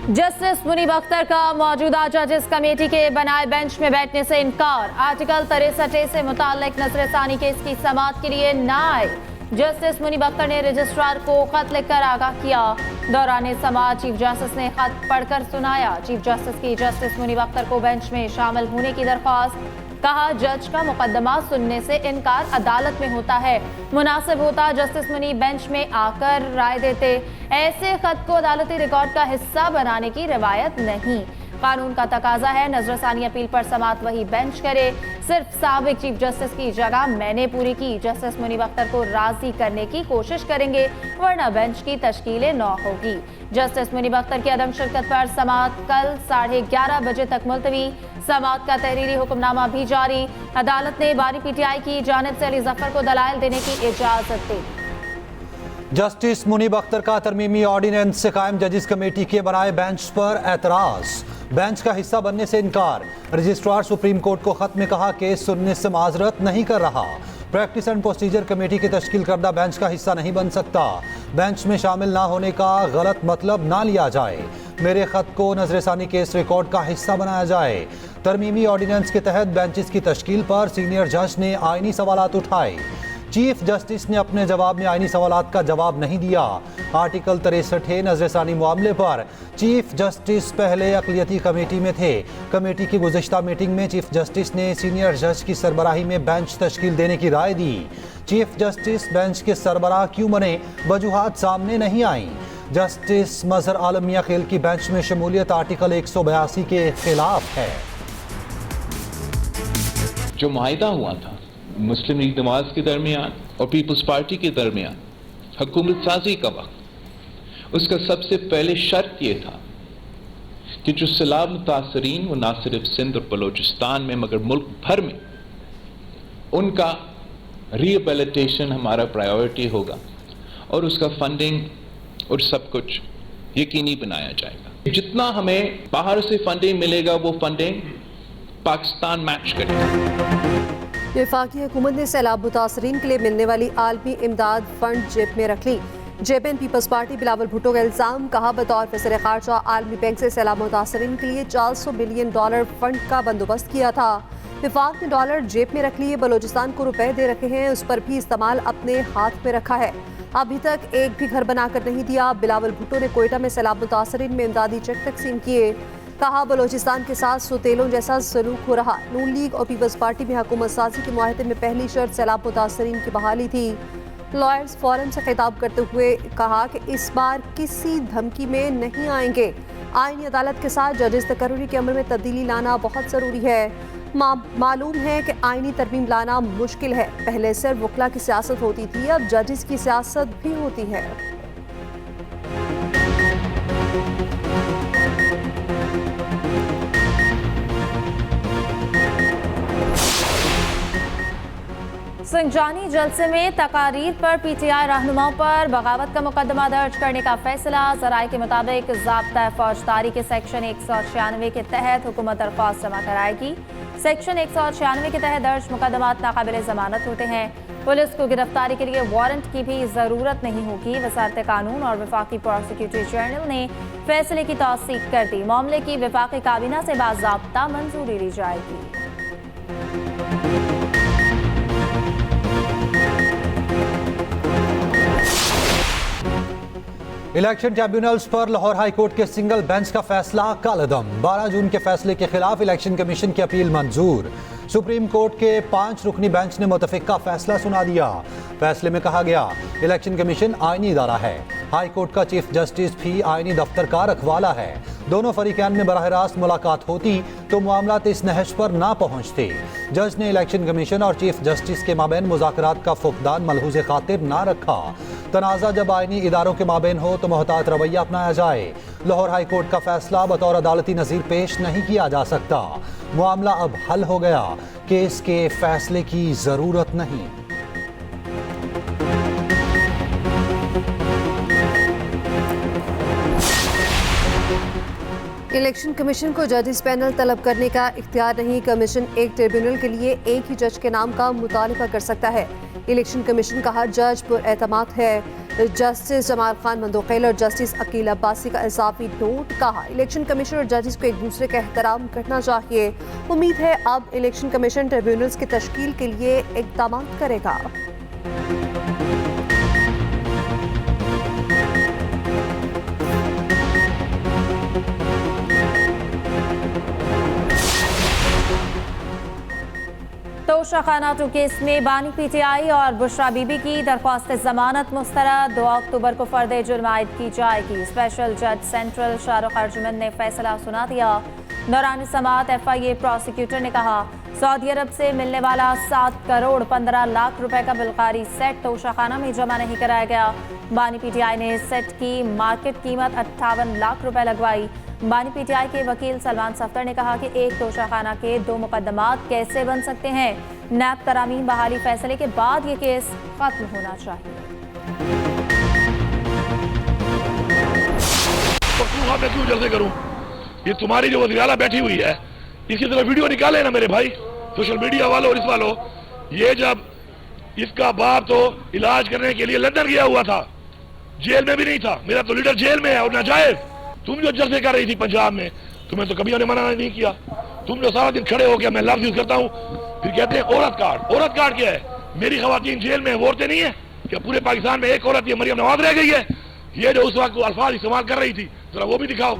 Justice Munib Akhtar का मौजूदा जजेस कमेटी के बनाए बेंच में बैठने से इनकार। आर्टिकल 63 से मुताल्लिक नजरसानी केस की समाअत के लिए न आए। जस्टिस मुनीब अख्तर ने रजिस्ट्रार को खत लिखकर आगाह किया। दौरान समाअत चीफ जस्टिस ने खत पढ़कर सुनाया। चीफ जस्टिस की जस्टिस मुनीब अख्तर को बेंच में शामिल होने की दरख्वास्त। कहा, जज का मुकदमा सुनने से इनकार अदालत में होता है। मुनासिब होता जस्टिस मुनीब बेंच में आकर राय देते। ऐसे खत को अदालती रिकॉर्ड का हिस्सा बनाने की रिवायत नहीं। कानून का तकाजा है नजरसानी अपील पर समाअत वही बेंच करे। सिर्फ साबिक चीफ जस्टिस की जगह मैंने पूरी की। जस्टिस मुनीब अख्तर को राजी करने की कोशिश करेंगे, वरना बेंच की तश्कील न होगी। जस्टिस मुनीब अख्तर की अदम शिरकत पर समाअत कल 11:30 बजे तक मुलतवी। समाअत का तहरीरी हुक्मनामा भी जारी। अदालत ने बारी पीटीआई की जानिब से अली जफर को दलाइल देने की इजाजत दी। जस्टिस मुनीब अख्तर का तरमीमी ऑर्डिनेंस से कायम जजेस कमेटी के बनाए बेंच पर एतराज। बेंच का हिस्सा बनने से इनकार। रजिस्ट्रार सुप्रीम कोर्ट को खत में कहा केस सुनने से माजरत नहीं कर रहा। प्रैक्टिस एंड प्रोसीजर कमेटी की तश्कील करदा बेंच का हिस्सा नहीं बन सकता। बेंच में शामिल ना होने का गलत मतलब ना लिया जाए। मेरे खत को नजरसानी केस रिकॉर्ड का हिस्सा बनाया जाए। तरमीमी ऑर्डिनेंस के तहत बेंचेस की तश्कील पर सीनियर जज ने आईनी सवालात उठाए। चीफ जस्टिस ने अपने जवाब में आईनी सवालात का जवाब नहीं दिया। आर्टिकल 63 नजरसानी मामले पर चीफ जस्टिस पहले अक़लियती कमेटी में थे। कमेटी की गुज़िश्ता मीटिंग में चीफ जस्टिस ने सीनियर जज की सरबराही में बेंच तश्कील देने की राय दी। चीफ जस्टिस बेंच के सरबराह क्यों बने, वजूहात सामने नहीं आई। जस्टिस मजहर आलम मियां खेल की बेंच में शमूलियत आर्टिकल 182 के खिलाफ है। जो मुआहिदा हुआ था मुस्लिम लीग नवाज के दरमियान और पीपल्स पार्टी के दरमियान हुकूमत साजी का वक्त, उसका सबसे पहले शर्त यह था कि जो सैलाब मुतासरीन वो ना सिर्फ सिंध और बलोचिस्तान में मगर मुल्क भर में, उनका रिहेबिलिटेशन हमारा प्रायोरिटी होगा और उसका फंडिंग और सब कुछ यकीनी बनाया जाएगा। जितना हमें बाहर से फंडिंग मिलेगा वो फंडिंग पाकिस्तान मैच करेगा। वफाकी हुकूमत ने सैलाब मुतासरीन के लिए मिलने वाली आलमी इमदाद फंड जेब में रख ली। जेपीएन पीपल्स पार्टी बिलावल भुट्टो का इल्जाम। कहा, बतौर वज़ीर ख़ारजा आलमी बैंक से सैलाब मुतासरीन के लिए $400 बिलियन फंड का बंदोबस्त किया था। वफाक ने डॉलर जेब में रख लिए, बलोचिस्तान को रुपए दे रखे हैं, उस पर भी इस्तेमाल अपने हाथ में रखा है। अभी तक एक भी घर बनाकर नहीं दिया। बिलावल भुट्टो ने कोयटा में सैलाब मुतासरीन में इमदादी चेक तकसीम किए। कहा, बलोचिस्तान के साथ सुतेलों जैसा सलूक हो रहा। नून लीग और पीपल्स पार्टी में हुकूमत साजी के मुआहदे में पहली शर्त सैलाब मुतासरीन की बहाली थी। लॉयर्स फोरम से खिताब करते हुए कहा कि इस बार किसी धमकी में नहीं आएंगे। आईनी अदालत के साथ जजेस तकर्री के अमल में तब्दीली लाना बहुत ज़रूरी है। मालूम है कि आईनी तरमीम लाना मुश्किल है। पहले सिर्फ वकला की सियासत होती थी, अब जजेस की सियासत भी होती है। सिंजानी जलसे में तकारीर पर पीटीआई रहनुमाओं पर बगावत का मुकदमा दर्ज करने का फैसला। ज़राए के मुताबिक ज़ाब्ता फौजदारी के सेक्शन 196 के तहत हुकूमत दरख्वास्त जमा कराएगी। सेक्शन 196 के तहत दर्ज मुकदमात नाकाबिल ज़मानत होते हैं। पुलिस को गिरफ्तारी के लिए वारंट की भी ज़रूरत नहीं होगी। वज़ारत कानून और वफाकी प्रोसिक्यूटर जनरल ने फैसले की तौसीक कर दी। मामले की वफाकी काबीना से बाज़ाब्ता मंजूरी ली जाएगी। इलेक्शन ट्रिब्यूनल्स पर लाहौर हाई कोर्ट के सिंगल बेंच का फैसला कालअदम। 12 जून के फैसले के खिलाफ इलेक्शन कमीशन की अपील मंजूर। सुप्रीम कोर्ट के 5 रुकनी बेंच ने मुतफ़िका फैसला सुना दिया। फैसले में कहा गया, इलेक्शन कमीशन आईनी इदारा है। हाई कोर्ट का चीफ जस्टिस भी आईनी दफ्तर का रखवाला है। दोनों फरीकैन में बराह रास्त मुलाकात होती तो मामलात इस नहज पर ना पहुँचते। जज ने इलेक्शन कमीशन और चीफ जस्टिस के माबैन मुज़ाकरात का फुक़दान मलहूज़ खातिर ना रखा। तनाज़ा जब आईनी इदारों के माबैन हो तो मोहतात रवैया अपनाया जाए। लाहौर हाई कोर्ट का फैसला बतौर अदालती नज़ीर पेश नहीं किया जा सकता। मामला अब हल हो गया, केस के फैसले की ज़रूरत नहीं। इलेक्शन कमीशन को जजेस पैनल तलब करने का इख्तियार नहीं। कमीशन एक ट्रिब्यूनल के लिए एक ही जज के नाम का मुतालबा कर सकता है। इलेक्शन कमीशन का हर जज पुरएतमाद है। जस्टिस जमाल खान मंदोखेल और जस्टिस अकील अब्बासी का इजाफी नोट। कहा इलेक्शन कमीशन और जजेस को एक दूसरे का एहतराम करना चाहिए। उम्मीद है अब इलेक्शन कमीशन ट्रिब्यूनल्स की तश्कील के लिए इक़दाम करेगा। तोशा खानाटू केस में बानी पीटीआई और बुशरा बीबी की दरख्वास्त जमानत मुस्तरद। 2 अक्टूबर को फर्द जुर्म आयद की जाएगी। स्पेशल जज सेंट्रल शाहरुख अर्जुमन ने फैसला सुना दिया। दौरान समाअत FIA प्रोसिक्यूटर ने कहा सऊदी अरब से मिलने वाला 7 करोड़ 15 लाख रुपए का बिलकारी सेट तोशा खाना में जमा नहीं कराया गया। बानी पीटीआई ने सेट की मार्केट कीमत 58 लाख रुपए लगवाई। बानी पीटीआई के वकील सलमान सफ्तर ने कहा कि एक तोशाखाना के 2 मुकदमात कैसे बन सकते हैं। नैब तरामीम बहाली फैसले के बाद ये केस खत्म होना चाहिए। मैं क्यों जल्दी करूं? ये तुम्हारी जो वज़ीर आला बैठी हुई है इसकी तरफ वीडियो निकाले ना मेरे भाई, सोशल मीडिया वालों और इस वालों। ये जब इसका बाप तो इलाज करने के लिए लंदन गया हुआ था, जेल में भी नहीं था। मेरा तो लीडर जेल में है और नाजायज। तुम जो जलसे कर रही थी पंजाब में, तुम्हें तो कभी मना नहीं किया। तुम जो सारा दिन खड़े हो गया, मैं लफ्ज यूज करता हूँ, फिर कहते हैं औरत कार्ड। औरत कार्ड क्या है? मेरी खवातीन जेल में, वो औरतें नहीं है क्या? पूरे पाकिस्तान में एक औरत ये मरियम नवाज रह गई है। ये जो उस वक्त अल्फाज इस्तेमाल कर रही थी, जरा वो भी दिखाओ।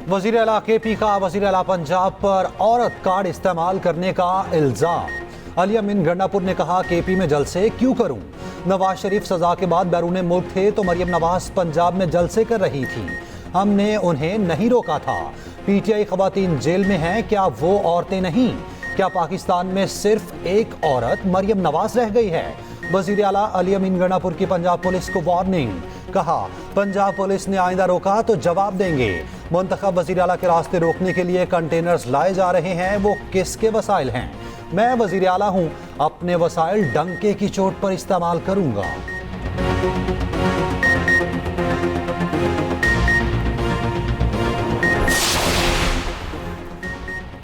वज़ीर आला KP का वज़ीर आला पंजाब पर औरत कार्ड इस्तेमाल करने का इल्जाम। अली अमीन गंडापुर ने कहा KP में जलसे क्यों करूं? नवाज शरीफ सजा के बाद बैरून मुल्क थे तो मरियम नवाज पंजाब में जलसे कर रही थी, हमने उन्हें नहीं रोका था। PTI खवातीन जेल में हैं, क्या वो औरतें नहीं? क्या पाकिस्तान में सिर्फ एक औरत मरियम नवाज रह गई है? वज़ीर आला अली अमीन गंडापुर की पंजाब पुलिस को वार्निंग। कहा पंजाब पुलिस ने आइंदा रोका तो जवाब देंगे। मुंतखब वज़ीर आला के रास्ते रोकने के लिए कंटेनर्स लाए जा रहे हैं, वो किसके वसाइल हैं? मैं वज़ीर आला हूं, अपने वसाइल डंके की चोट पर इस्तेमाल करूंगा।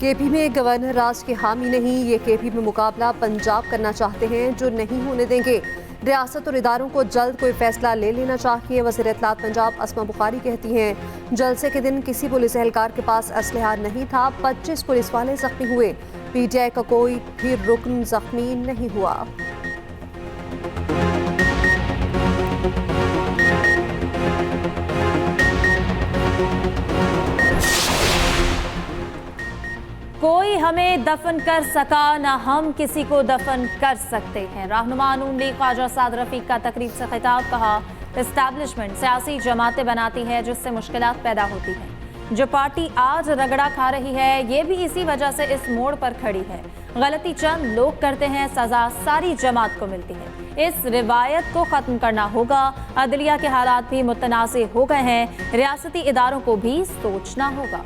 KP में गवर्नर राज के हामी नहीं, ये KP में मुकाबला पंजाब करना चाहते हैं जो नहीं होने देंगे। रियासत और इदारों को जल्द कोई फैसला ले लेना चाहिए। वज़ीर इत्तलात पंजाब अस्मा बुखारी कहती हैं जलसे के दिन किसी पुलिस एहलकार के पास असलहा नहीं था, 25 पुलिस वाले जख्मी हुए। PTI का कोई भी रुकन जख्मी नहीं हुआ। कोई हमें दफन कर सका ना हम किसी को दफन कर सकते हैं। रहनुमा नून लीग ख्वाजा साद रफीक का तकरीब से खिताब। कहा एस्टैब्लिशमेंट सियासी जमातें बनाती है जिससे मुश्किलात पैदा होती हैं। जो पार्टी आज रगड़ा खा रही है ये भी इसी वजह से इस मोड़ पर खड़ी है। गलती चंद लोग करते हैं, सजा सारी जमात को मिलती है। इस रिवायत को खत्म करना होगा। अदलिया के हालात भी मुतनाज़े हो गए हैं, रियासती इदारों को भी सोचना होगा।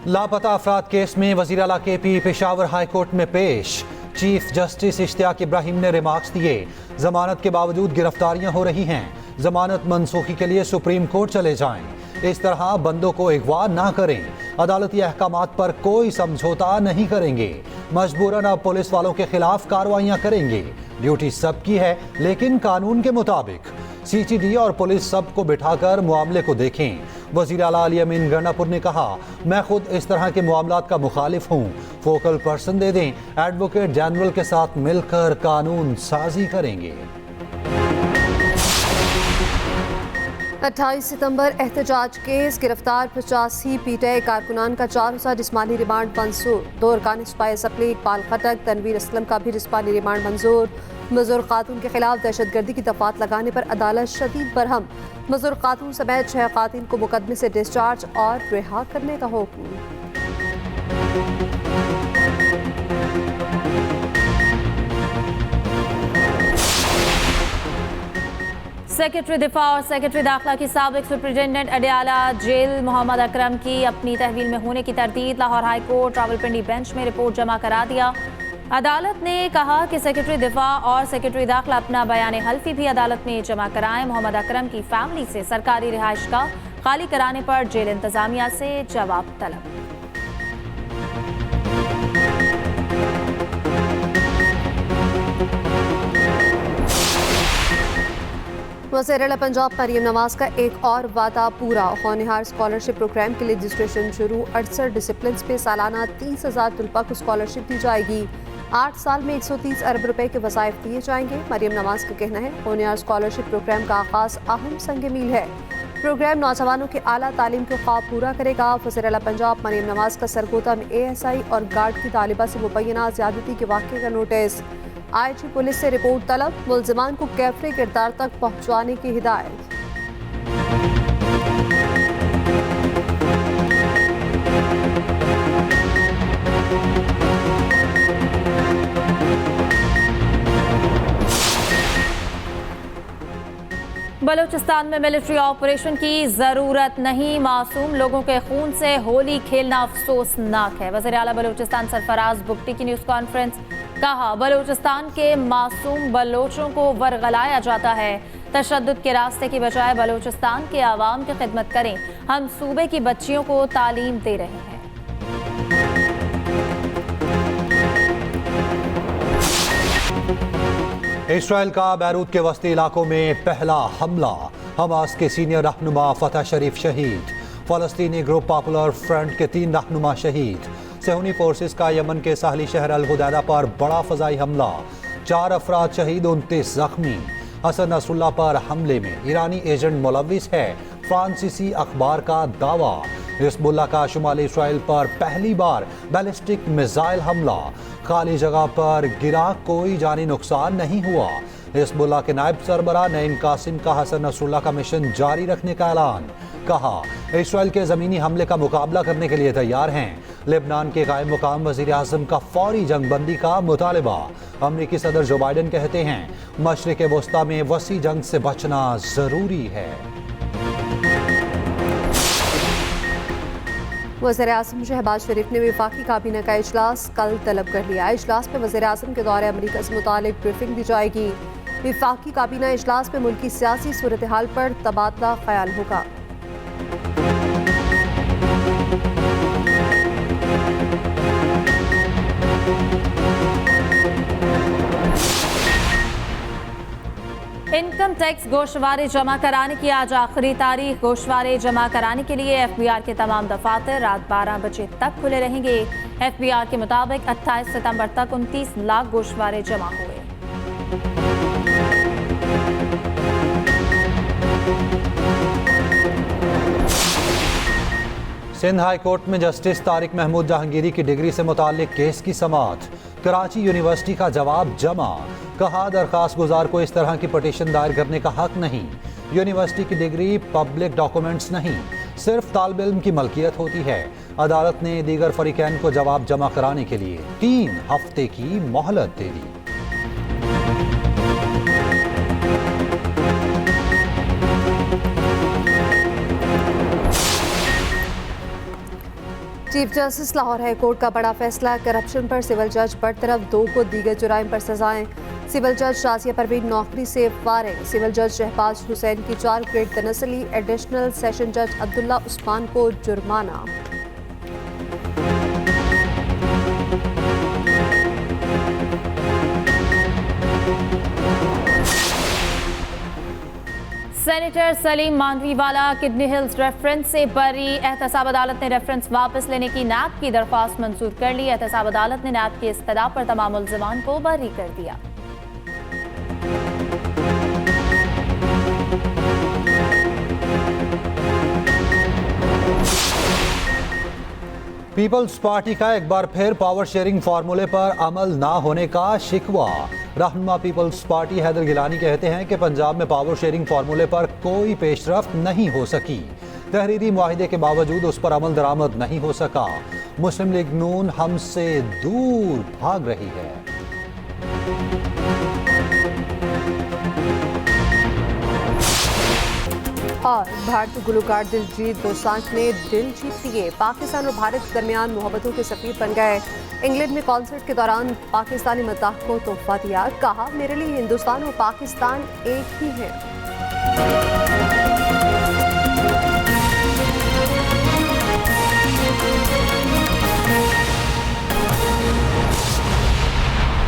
लापता अफराद केस में वज़ीर आला KP पेशावर हाई कोर्ट में पेश। चीफ जस्टिस इश्तियाक इब्राहिम ने रिमार्क्स दिए, जमानत के बावजूद गिरफ्तारियां हो रही हैं, जमानत मनसूखी के लिए सुप्रीम कोर्ट चले जाएं। इस तरह बंदों को अगवा ना करें, अदालती अहकामात पर कोई समझौता नहीं करेंगे। मजबूरन अब पुलिस वालों के खिलाफ कार्रवाइयां करेंगे। ड्यूटी सबकी है लेकिन कानून के मुताबिक। CTD और पुलिस सबको बिठाकर मामले को देखें। वज़ीर आला अली अमीन गंडापुर ने कहा मैं खुद इस तरह के मामलात का मुखालिफ हूँ, फोकल पर्सन दे दें, एडवोकेट जनरल के साथ मिलकर कानून साजी करेंगे। 28 सितंबर एहतजाज केस, गिरफ्तार 85 PTI कारकुनान का 4 रोज़ा जिस्मानी रिमांड मंजूर। 2 अरकान स्पाई असम्बली इकबाल खटक, तनवीर असलम का भी जिस्मानी रिमांड मंजूर। मजूर खातून के खिलाफ दहशतगर्दी की दफात लगाने पर अदालत शदीद बरहम। मजूर खातून समेत 6 खातून को मुकदमे से डिस्चार्ज और रिहा करने का हुक्म। सेक्रेटरी दिफा और सेक्रेटरी दाखिला की साबिक सुप्रिंटेंडेंट अडयाला जेल मोहम्मद अकरम की अपनी तहवील में होने की तरदीद। Lahore High Court Rawalpindi bench में रिपोर्ट जमा करा दिया। अदालत ने कहा कि सेक्रेटरी दिफा और सेक्रेटरी दाखिला अपना बयान हल्फी भी अदालत में जमा कराएं। मोहम्मद अकरम की फैमिली से सरकारी रिहाइश का खाली कराने पर जेल इंतजामिया से जवाब तलब। वज़ीर-ए-आला पंजाब मरियम नवाज का एक और वादा पूरा। होनहार स्कॉलरशिप प्रोग्राम के लिए रजिस्ट्रेशन शुरू। 68 डिसिप्लिन पे सालाना 30,000 तलबा को स्कॉलरशिप दी जाएगी। 8 साल में 130 अरब रुपए के वज़ाइफ दिए जाएंगे। मरियम नवाज का कहना है होनहार स्कॉलरशिप प्रोग्राम का आगाज़ अहम संग मील है। प्रोग्राम नौजवानों के आला तालीम के ख्वाब पूरा करेगा। वज़ीर-ए-आला पंजाब मरियम नवाज का सरगोदा में ASI और गार्ड की तालिबा से मुबैना ज़्यादती के वाक़े का नोटिस। IG पुलिस से रिपोर्ट तलब। मुल्ज़िमान को कैफरे किरदार तक पहुँचाने की हिदायत। बलूचिस्तान में मिलिट्री ऑपरेशन की जरूरत नहीं। मासूम लोगों के खून से होली खेलना अफसोसनाक है। वज़ीर आला बलूचिस्तान सरफराज बुगटी की न्यूज़ कॉन्फ्रेंस। कहा बलूचिस्तान के मासूम बलोचों को वरगलाया जाता है। तशद्दुद के रास्ते की बजाय बलूचिस्तान के आवाम की खिदमत करें। हम सूबे की बच्चियों को तालीम दे रहे हैं। इसराइल का बैरूत के वस्ती इलाकों में पहला हमला। हमास के सीनियर रहनुमा फतह शरीफ शहीद। फलस्तीनी ग्रुप पॉपुलर फ्रंट के 3 रहनुमा शहीद। सेहूनी फोर्सेस का यमन के साहली शहर अल हुदैदा पर बड़ा फजाई हमला। 4 अफराद शहीद, 29 जख्मी। हसन नसरुल्लाह पर हमले में ईरानी एजेंट मुलविस है, फ्रांसीसी अखबार का दावा। हिज़्बुल्लाह का शुमाली इसराइल पर पहली बार बैलिस्टिक मिसाइल हमला। खाली जगह पर गिरा, कोई जानी नुकसान नहीं हुआ। हिज़्बुल्लाह के नायब सरबराह नईम कासिम का हसन नसरुल्लाह का मिशन जारी रखने का ऐलान। कहा इसराइल के ज़मीनी हमले का मुकाबला करने के लिए तैयार हैं। लेबनान के कायम मुकाम वज़ीर आज़म का फौरी जंगबंदी का मुतालबा। अमरीकी सदर जो बाइडन कहते हैं मशरिक़ वस्ता में वसी जंग से बचना ज़रूरी है। वज़ीर आज़म शहबाज शरीफ ने वफाकी काबीना का इजलास कल तलब कर लिया। इजलास में वज़ीर आज़म के दौरे अमरीका से मुतालिक ब्रीफिंग दी जाएगी। वफाकी काबीना इजलास में मुल्की सियासी सूरत हाल पर तबादला ख्याल होगा। इनकम टैक्स गोशवारे जमा कराने की आज आखिरी तारीख। गोशवारे जमा कराने के लिए FBR के तमाम दफातर रात 12 बजे तक खुले रहेंगे। FBR के मुताबिक 28 सितंबर तक 29 लाख गोशवारे जमा हुए। सिंध हाई कोर्ट में जस्टिस तारिक महमूद जहांगीरी की डिग्री से मुताल्लिक केस की समाअत। कराची यूनिवर्सिटी का जवाब जमा। कहा दरखास्त गुजार को इस तरह की पटिशन दायर करने का हक नहीं। यूनिवर्सिटी की डिग्री पब्लिक डॉक्यूमेंट्स नहीं, सिर्फ तालिब इल्म की मलकियत होती है। अदालत ने दीगर फरीकैन को जवाब जमा कराने के लिए 3 हफ्ते की मोहलत दे दी। Chief Justice Lahore High Court का बड़ा फैसला। करप्शन पर सिविल जज बरतरफ, 2 को दीगर जुराइम पर सजाएं। सिविल जज शाजिया परवीन नौकरी से फारिग। सिविल जज शहबाज हुसैन की 4 ग्रेड तनसली। एडिशनल सेशन जज अब्दुल्ला उस्मान को जुर्माना। Senator Saleem Mandviwala kidney hills reference से बरी। एहतसाब अदालत ने रेफरेंस वापस लेने की नैब की दरख्वास्त मंजूर कर ली। एहतसाब अदालत ने नैब की इस्तदा पर तमाम मुल्ज़िमान को बरी कर दिया। पीपल्स पार्टी का एक बार फिर पावर शेयरिंग फार्मूले पर अमल ना होने का शिकवा। रहनुमा पीपल्स पार्टी हैदर गिलानी कहते हैं कि पंजाब में पावर शेयरिंग फार्मूले पर कोई पेशरफ्त नहीं हो सकी। तहरीरी मुआहिदे के बावजूद उस पर अमल दरामद नहीं हो सका। मुस्लिम लीग नून हमसे दूर भाग रही है। और भारतीय गुलकार दिलजीत दोसांझ ने दिल जीत लिए। पाकिस्तान और भारत के दरमियान मोहब्बतों के सफीर बन गए। इंग्लैंड में कॉन्सर्ट के दौरान पाकिस्तानी मद्दाह को तोहफा दिया। कहा मेरे लिए हिंदुस्तान और पाकिस्तान एक ही है।